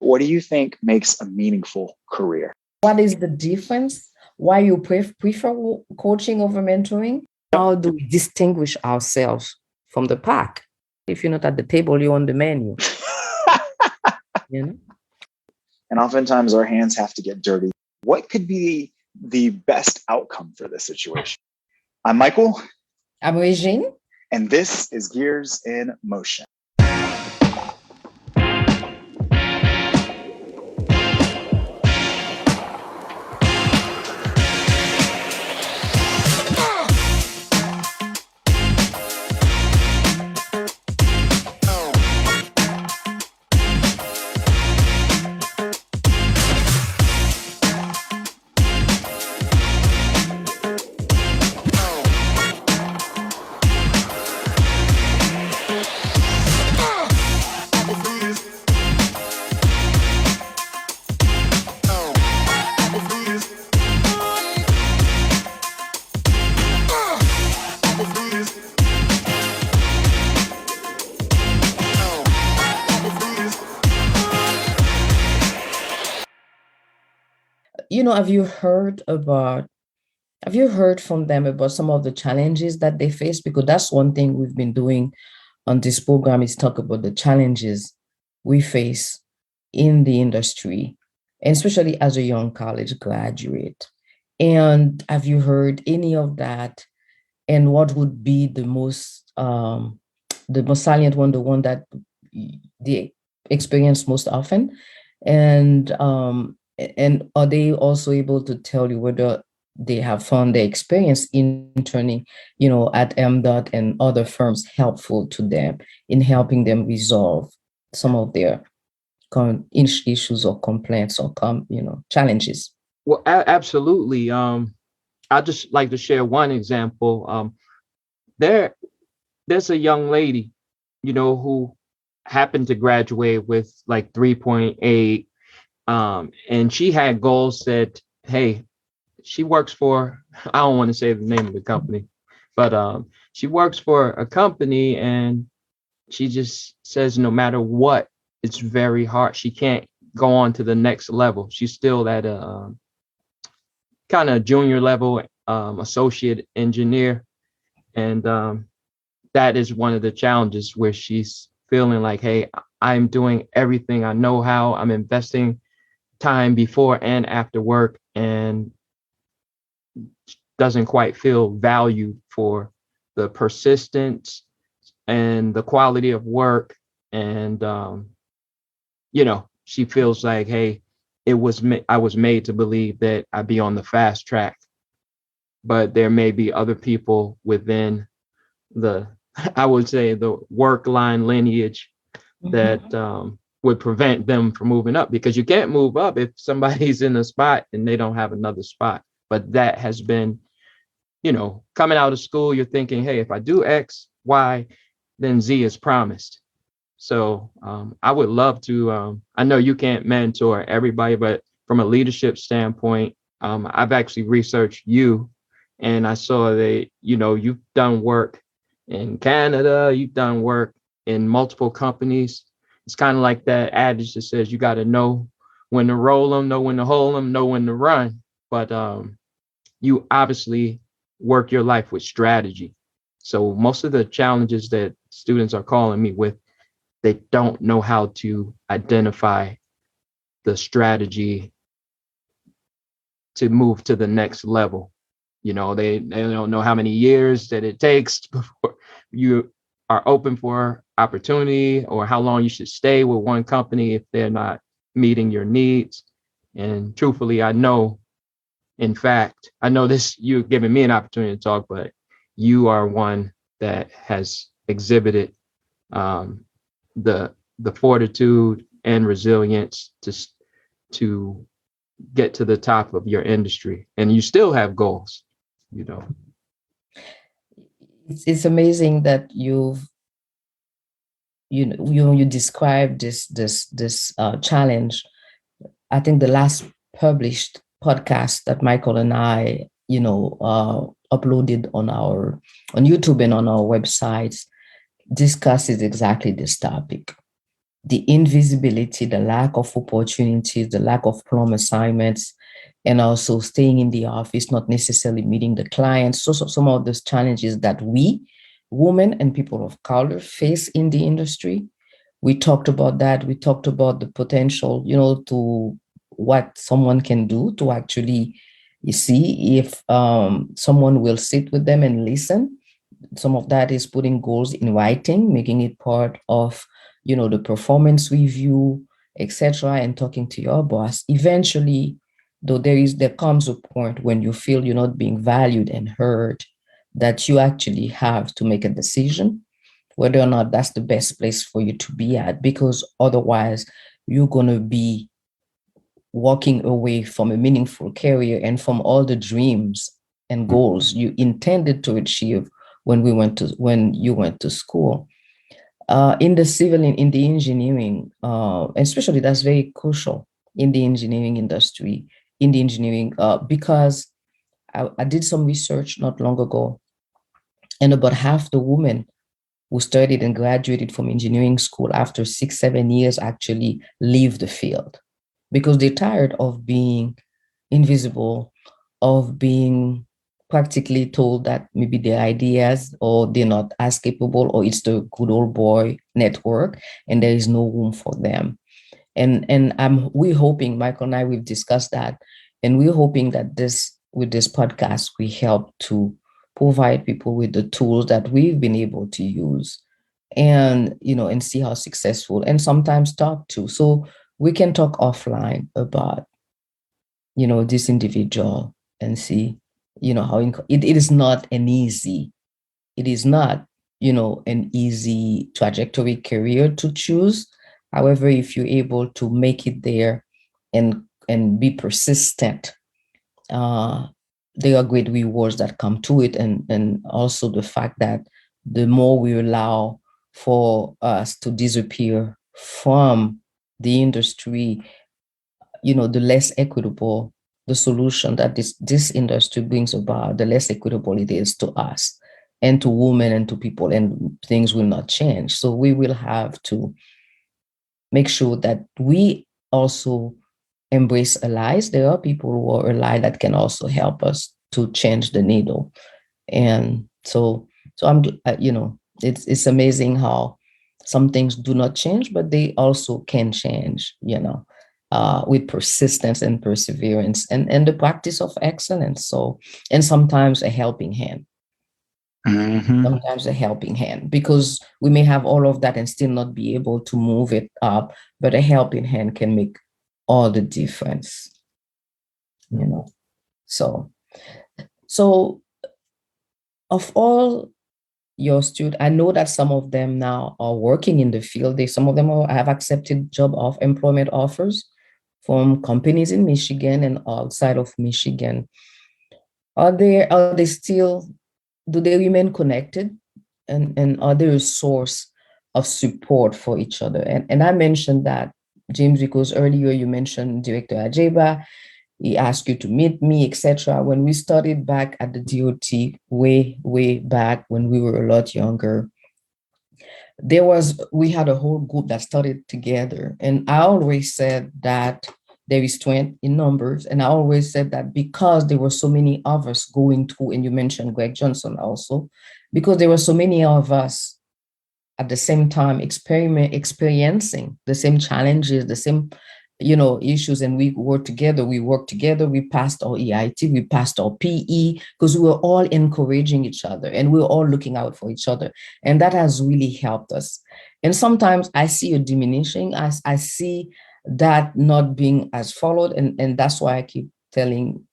What do you think makes a meaningful career? What is the difference? Why you prefer coaching over mentoring? How do we distinguish ourselves from the pack? If you're not at the table, you're on the menu. You know? And oftentimes our hands have to get dirty. What could be the best outcome for this situation? I'm Michael. I'm Regine. And this is Gears in Motion. Have you heard from them about some of the challenges that they face? Because that's one thing we've been doing on this program, is talk about the challenges we face in the industry, and especially as a young college graduate. And have you heard any of that? And what would be the most salient one, the one that they experience most often? And are they also able to tell you whether they have found their experience interning, at MDOT and other firms helpful to them in helping them resolve some of their current issues or complaints or challenges? Well, absolutely. I'd just like to share one example. There's a young lady, who happened to graduate with like 3.8. And she had goals that, hey, she works for, I don't want to say the name of the company, but she works for a company, and she just says no matter what, it's very hard. She can't go on to the next level. She's still at a kind of junior level, associate engineer. And that is one of the challenges, where she's feeling like, hey, I'm doing everything I know how. I'm investing time before and after work, and doesn't quite feel valued for the persistence and the quality of work. And she feels like, hey, I was made to believe that I'd be on the fast track, but there may be other people within I would say the work line lineage that would prevent them from moving up, because you can't move up if somebody's in a spot and they don't have another spot. But that has been, coming out of school, you're thinking, hey, if I do X, Y, then Z is promised. So I would love to, I know you can't mentor everybody, but from a leadership standpoint, I've actually researched you, and I saw that, you've done work in Canada, you've done work in multiple companies. It's kind of like that adage that says you got to know when to roll them, know when to hold them, know when to run. But you obviously work your life with strategy. So most of the challenges that students are calling me with, they don't know how to identify the strategy to move to the next level. They don't know how many years that it takes before you are open for opportunity, or how long you should stay with one company if they're not meeting your needs. And truthfully, I know this, you're giving me an opportunity to talk, but you are one that has exhibited the fortitude and resilience to get to the top of your industry, and you still have goals. It's amazing that you described this challenge. I think the last published podcast that Michael and I uploaded on YouTube and on our websites discusses exactly this topic. the invisibility, the lack of opportunities, the lack of plum assignments, and also staying in the office, not necessarily meeting the clients. So some of those challenges that we, women and people of color, face in the industry. We talked about that. We talked about the potential, to what someone can do to actually see if someone will sit with them and listen. Some of that is putting goals in writing, making it part of, the performance review, etc., and talking to your boss. Eventually, though, there comes a point when you feel you're not being valued and heard, that you actually have to make a decision whether or not that's the best place for you to be at, because otherwise you're going to be walking away from a meaningful career and from all the dreams and goals you intended to achieve when you went to school. In the civil, in the engineering, especially, that's very crucial in the engineering industry, because I did some research not long ago, and about half the women who studied and graduated from engineering school after 6, 7 years actually leave the field because they're tired of being invisible, of being practically told that maybe their ideas or they're not as capable, or it's the good old boy network and there is no room for them. And we're hoping, Michael and I, we've discussed that, and we're hoping that with this podcast we help to provide people with the tools that we've been able to use, and see how successful, and sometimes talk to, so we can talk offline about this individual and see how it is not an easy, it is not an easy trajectory career to choose. However, if you're able to make it there and be persistent, uh there are great rewards that come to it, and also the fact that the more we allow for us to disappear from the industry, the less equitable the solution that this industry brings about, the less equitable it is to us and to women and to people, and things will not change. So we will have to make sure that we also embrace allies. There are people who are allies that can also help us to change the needle. And so I'm, it's amazing how some things do not change, but they also can change, with persistence and perseverance and the practice of excellence. So, and sometimes a helping hand. Mm-hmm. Sometimes a helping hand, because we may have all of that and still not be able to move it up, but a helping hand can make all the difference. So of all your students, I know that some of them now are working in the field. Some of them have accepted employment offers from companies in Michigan and outside of Michigan. Are they still, do they remain connected? And are there a source of support for each other? And I mentioned that, James, because earlier you mentioned Director Ajeba. He asked you to meet me, etc. When we started back at the DOT, way back when we were a lot younger, we had a whole group that started together. And I always said that there is strength in numbers. And I always said that because there were so many of us going through, and you mentioned Greg Johnson also, because there were so many of us at the same time experiencing the same challenges, the same issues, and we worked together, we passed our EIT, we passed our PE, because we were all encouraging each other and we were all looking out for each other. And that has really helped us. And sometimes I see a diminishing, I see that not being as followed. And that's why I keep telling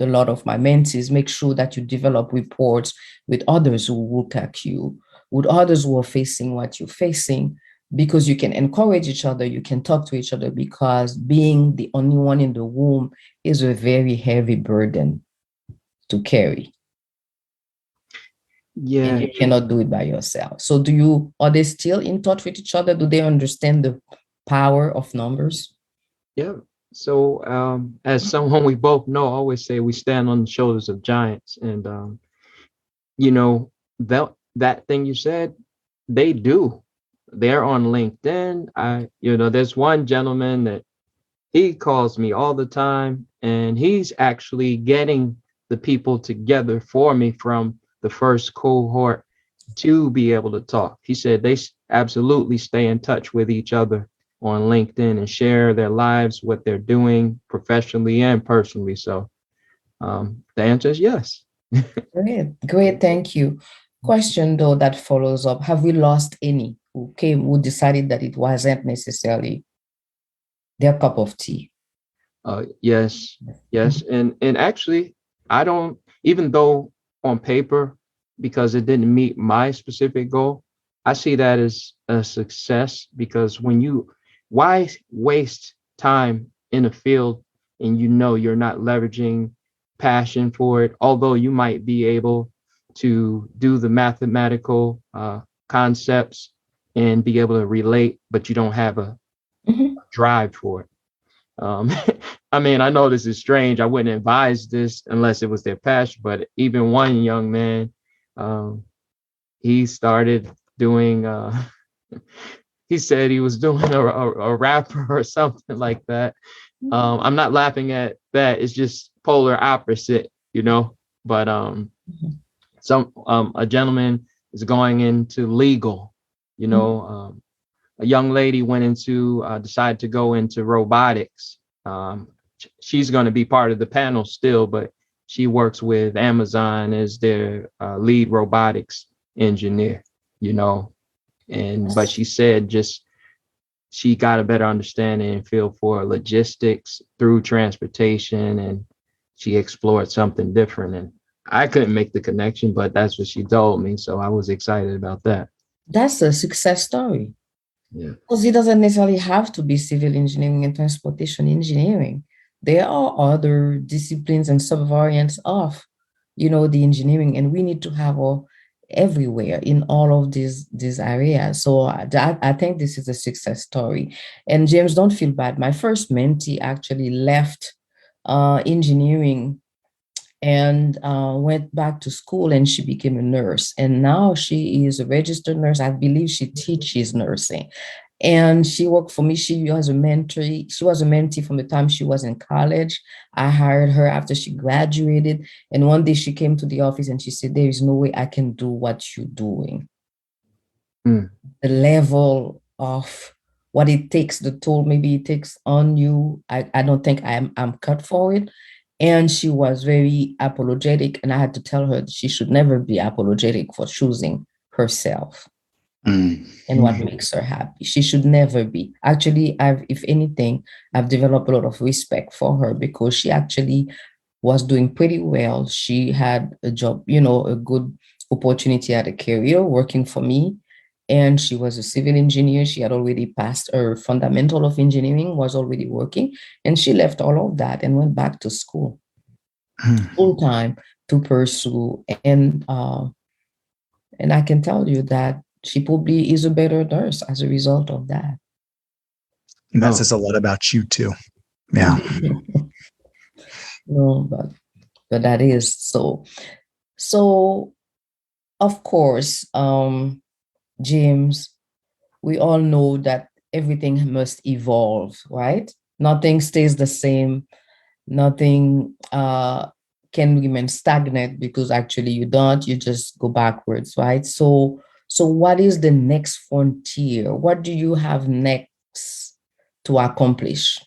a lot of my mentees, make sure that you develop reports with others who look at you, with others who are facing what you're facing, because you can encourage each other, you can talk to each other, because being the only one in the room is a very heavy burden to carry. Yeah. And you cannot do it by yourself. So are they still in touch with each other? Do they understand the power of numbers? Yeah. So as someone we both know, I always say we stand on the shoulders of giants. And that thing you said, they do. they're on LinkedIn. There's one gentleman that he calls me all the time, and he's actually getting the people together for me from the first cohort to be able to talk. He said they absolutely stay in touch with each other on LinkedIn and share their lives, what they're doing professionally and personally. So the answer is yes. Great, thank you. Question though that follows up: have we lost any who decided that it wasn't necessarily their cup of tea? Yes. And actually, I don't, even though on paper, because it didn't meet my specific goal, I see that as a success, because why waste time in a field and you're not leveraging passion for it, although you might be able to do the mathematical concepts and be able to relate, but you don't have a drive for it. I mean, I know this is strange. I wouldn't advise this unless it was their passion, but even one young man, he started doing, he said he was doing a rapper or something like that. I'm not laughing at that. It's just polar opposite, but a gentleman is going into legal, a young lady decided to go into robotics. She's going to be part of the panel still, but she works with Amazon as their lead robotics engineer, but she said she got a better understanding and feel for logistics through transportation, and she explored something different. And I couldn't make the connection, but that's what she told me. So I was excited about that. That's a success story. Yeah. Because it doesn't necessarily have to be civil engineering and transportation engineering. There are other disciplines and subvariants of, the engineering, and we need to have everywhere in all of these areas. So I think this is a success story. And James, don't feel bad. My first mentee actually left engineering and went back to school, and she became a nurse. And now she is a registered nurse. I believe she teaches nursing. And she worked for me. She was a mentee. She was a mentee from the time she was in college. I hired her after she graduated. And one day she came to the office and she said, there is no way I can do what you're doing. The level of what it takes, the toll maybe it takes on you, I don't think I'm cut for it. And she was very apologetic. And I had to tell her that she should never be apologetic for choosing herself and what makes her happy. She should never be. Actually, if anything, I've developed a lot of respect for her because she actually was doing pretty well. She had a job, a good opportunity at a career working for me. And she was a civil engineer. She had already passed her fundamental of engineering, was already working. And she left all of that and went back to school full time to pursue. And I can tell you that she probably is a better nurse as a result of that. And that says a lot about you too. Yeah. No, but that is so. So, of course, James, we all know that everything must evolve, right? Nothing stays the same. Nothing can remain stagnant, because actually you just go backwards, right? So what is the next frontier? What do you have next to accomplish?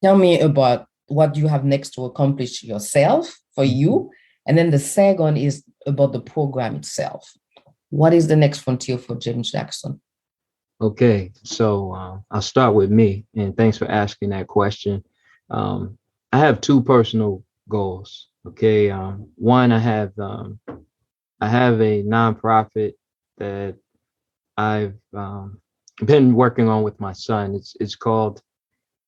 Tell me about what you have next to accomplish yourself, for you. And then the second is about the program itself. What is the next frontier for James Jackson? Okay, so I'll start with me, and thanks for asking that question. I have two personal goals. Okay, one, I have a nonprofit that I've been working on with my son. It's called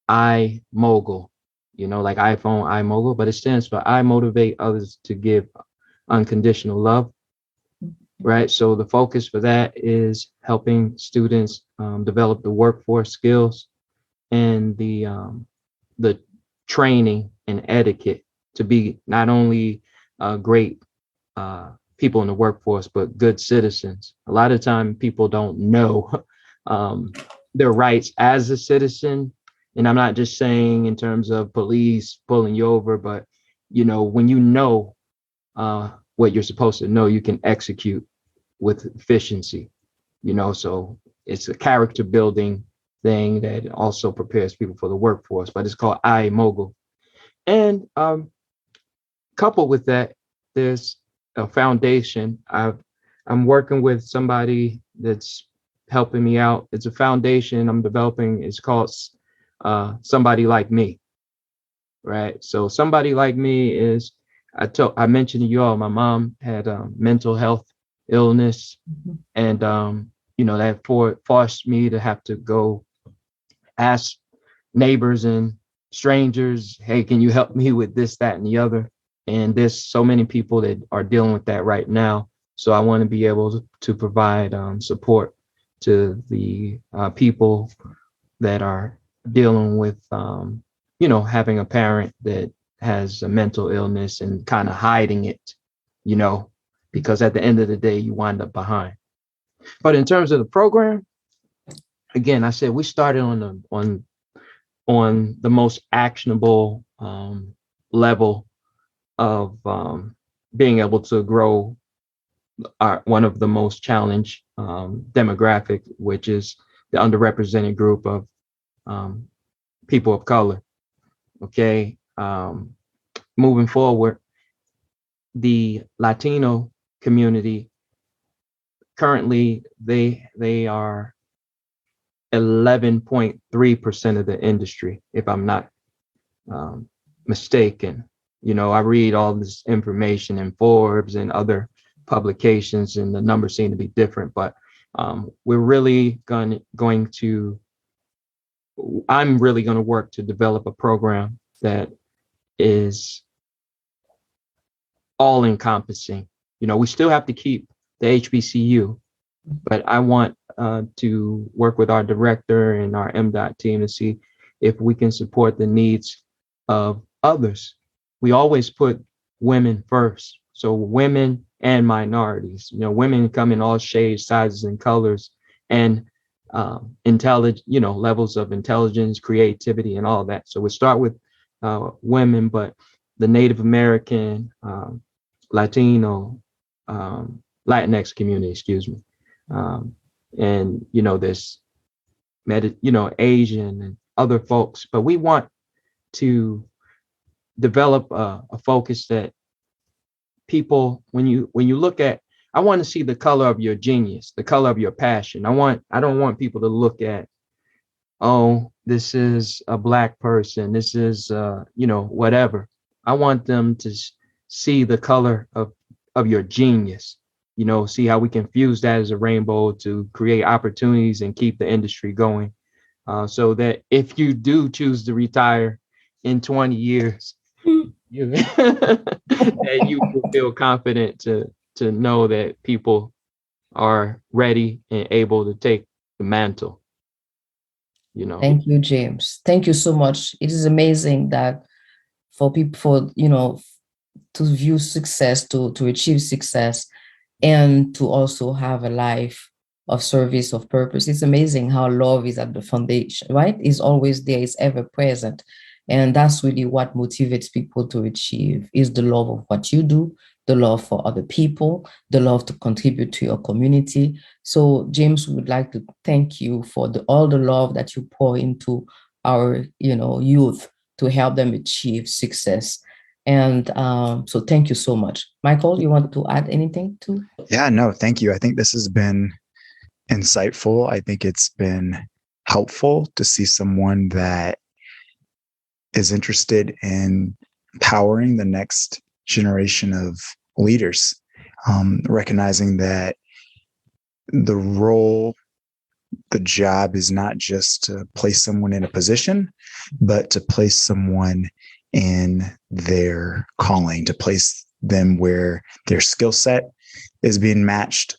iMogul, like iPhone iMogul, but it stands for I Motivate Others to Give Unconditional Love. Right. So the focus for that is helping students develop the workforce skills and the training and etiquette to be not only great people in the workforce, but good citizens. A lot of time people don't know their rights as a citizen. And I'm not just saying in terms of police pulling you over, but, when you know what you're supposed to know, you can execute with efficiency, so it's a character building thing that also prepares people for the workforce, but it's called iMogul. And coupled with that, there's a foundation. I'm working with somebody that's helping me out. It's a foundation I'm developing. It's called Somebody Like Me, right? So Somebody Like Me is, I mentioned to you all, my mom had mental health illness, and that forced me to have to go ask neighbors and strangers, hey, can you help me with this, that, and the other? And there's so many people that are dealing with that right now. So I want to be able to provide support to the people that are dealing with, having a parent that has a mental illness and kind of hiding it, because at the end of the day, you wind up behind. But in terms of the program, again, I said we started on the most actionable level of being able to grow one of the most challenged demographic, which is the underrepresented group of people of color. Okay. Moving forward, the Latino community, currently they are 11.3% of the industry, if I'm not mistaken. I read all this information in Forbes and other publications, and the numbers seem to be different, but we're really going to I'm really going to work to develop a program that is all encompassing. We still have to keep the HBCU, but I want to work with our director and our MDOT team to see if we can support the needs of others. We always put women first. So women and minorities, women come in all shades, sizes, and colors, and levels of intelligence, creativity, and all that. So we start with women, but the Native American, Latino, Latinx community, excuse me. And there's Asian and other folks, but we want to develop a focus that people, when you look at, I want to see the color of your genius, the color of your passion. I don't want people to look at, oh, this is a Black person, this is whatever. I want them to see the color of your genius. See how we can fuse that as a rainbow to create opportunities and keep the industry going, so that if you do choose to retire in 20 years, that you will feel confident to know that people are ready and able to take the mantle. Thank you, James. Thank you so much. It is amazing that for people, to view success, to achieve success, and to also have a life of service, of purpose. It's amazing how love is at the foundation, right? It's always there, it's ever present. And that's really what motivates people to achieve, is the love of what you do, the love for other people, the love to contribute to your community. So James, we would like to thank you for all the love that you pour into our, youth to help them achieve success. And so thank you so much. Michael, you want to add anything too? Yeah, no, thank you. I think this has been insightful. I think it's been helpful to see someone that is interested in empowering the next generation of leaders, recognizing that the job is not just to place someone in a position, but to place someone in their calling, to place them where their skill set is being matched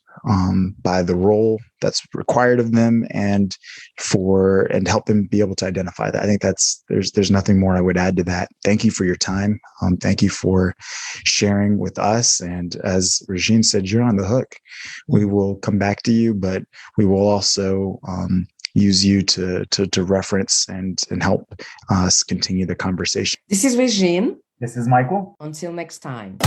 by the role that's required of them, and help them be able to identify that. I think there's nothing more I would add to that. Thank you for your time. Thank you for sharing with us. And as Regine said, you're on the hook. We will come back to you, but we will also use you to reference and help us continue the conversation. This is Regine. This is Michael. Until next time.